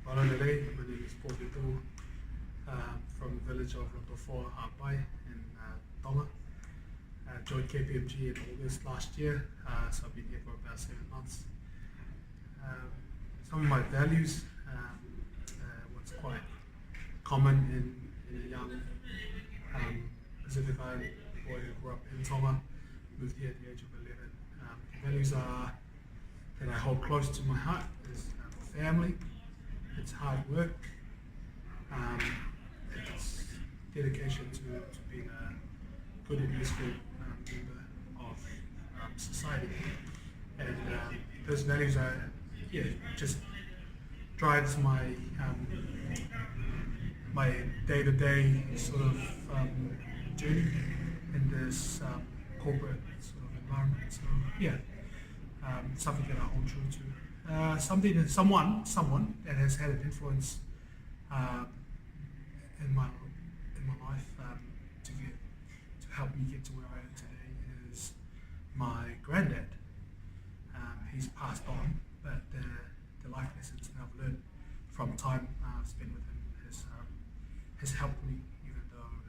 Maranere, my name is Paul Vito, from the village of Rotofoa, Hawaii in Tonga. Joined KPMG in August last year, so I've been here for about 7 months. Some of my values, what's quite common in a young Pacific Island boy who grew up in Tonga, moved here at the age of 11. The values are that I hold close to my heart is family, it's hard work, it's dedication to being a good and useful member of society. And those values are, just drives my my day-to-day sort of journey in this corporate sort of environment. So something that I hold true to. Someone that has had an influence in my life to help me get to where I am today is my granddad. He's passed on, but the life lessons that I've learned from time spent with him has helped me, even though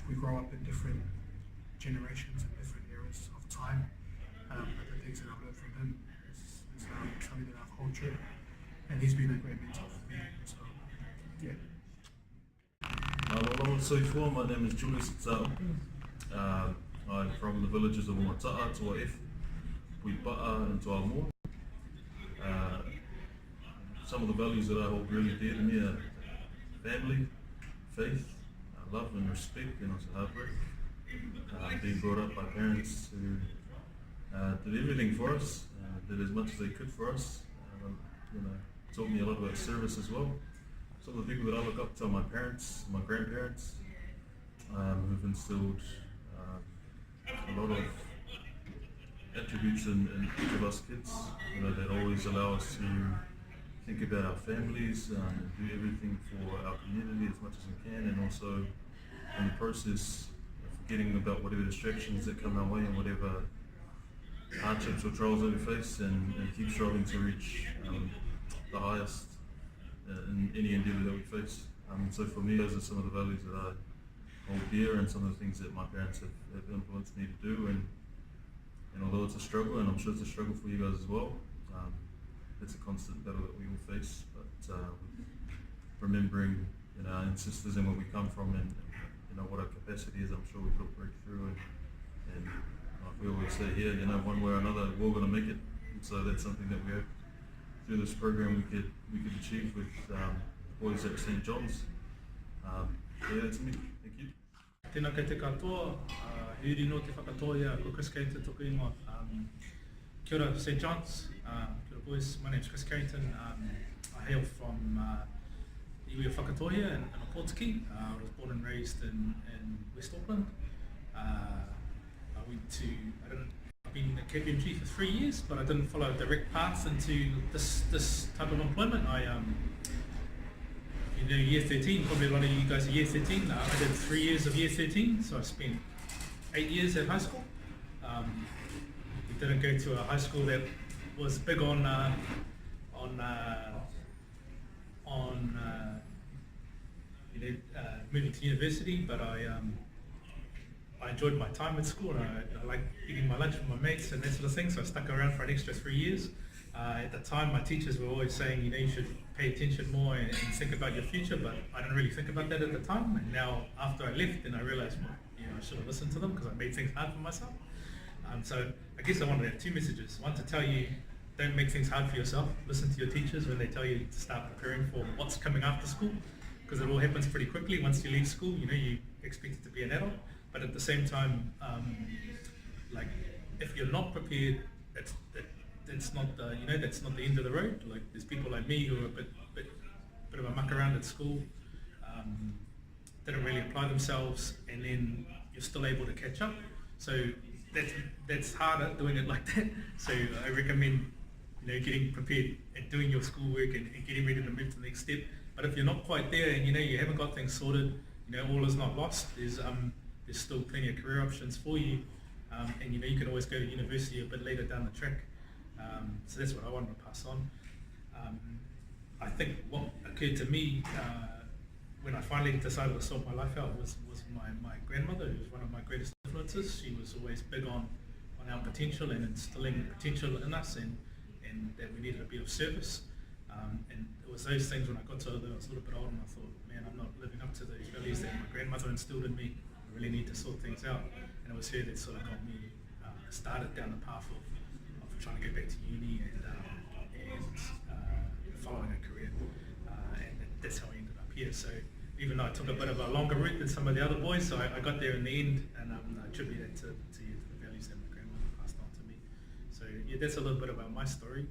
we grow up in different generations and different eras of time. But the things that I've learned from him is something that I've hold true, and he's been a great mentor for me. So, yeah. Aloha soifua, my name is Julius Tsao. I'm from the villages of Umataa, Toa F, Puipa'a and Toa Moa. Some of the values that I hold really dear to me are family, faith, love and respect, and also hard work. Being brought up by parents who did everything for us, did as much as they could for us. Taught me a lot about service as well. Some of the people that I look up to are my parents, my grandparents, who've instilled a lot of attributes in each of us kids, that always allow us to think about our families and do everything for our community as much as we can, and also in the process forgetting about whatever distractions that come our way and whatever hardships or trials that we face, and keep striving to reach the highest in any endeavour that we face. So for me, those are some of the values that I hold dear, and some of the things that my parents have influenced me to do. And although it's a struggle, and I'm sure it's a struggle for you guys as well, it's a constant battle that we all face. But remembering our ancestors and where we come from, and what our capacity is, I'm sure we've got to break through. And like we always say here, one way or another, we're all going to make it. And so that's something that we hope through this program we could achieve with the boys at St. John's. That's me. Thank you. Tēnā kei te katoa, huri no te whakatoa ia, ko Chris Carrington toku ingoa. Kia ora St. John's, kia ora boys, my name's Chris Carrington. I hail from Iwi o Whakatohia in Okotiki. I was born and raised in West Auckland. I've been at KPMG for 3 years, but I didn't follow direct paths into this type of employment. Year 13, probably a lot of you guys are year 13. I did 3 years of year 13, so I spent 8 years at high school. We didn't go to a high school that was big on moving to university, but I enjoyed my time at school, and I liked eating my lunch with my mates and that sort of thing, so I stuck around for an extra 3 years. At the time, my teachers were always saying, you should pay attention more and think about your future, but I didn't really think about that at the time. And now, after I left, then I realized, I should have listened to them because I made things hard for myself. So I guess I wanted to have 2 messages. One, to tell you, don't make things hard for yourself. Listen to your teachers when they tell you to start preparing for what's coming after school, because it all happens pretty quickly. Once you leave school, you expect to be an adult. But at the same time, if you're not prepared, that's not the that's not the end of the road. Like, there's people like me who are a bit of a muck around at school, didn't really apply themselves, and then you're still able to catch up. So that's harder doing it like that. So I recommend getting prepared and doing your schoolwork and getting ready to move to the next step. But if you're not quite there and you haven't got things sorted, all is not lost. There's still plenty of career options for you, and you can always go to university a bit later down the track. So that's what I wanted to pass on. I think what occurs occurred to me when I finally decided to sort my life out was my grandmother, who was one of my greatest influences. She was always big on our potential and instilling potential in us, and that we needed to be of service. And it was those things when I got to I was a little bit older, and I thought, man, I'm not living up to those values that my grandmother instilled in me. I really need to sort things out. And it was her that sort of got me started down the path of trying to go back to uni and following a career. And that's how I ended up here. So even though I took a bit of a longer route than some of the other boys, so I got there in the end, and I attribute that to the values that my grandmother passed on to me. So yeah, that's a little bit about my story.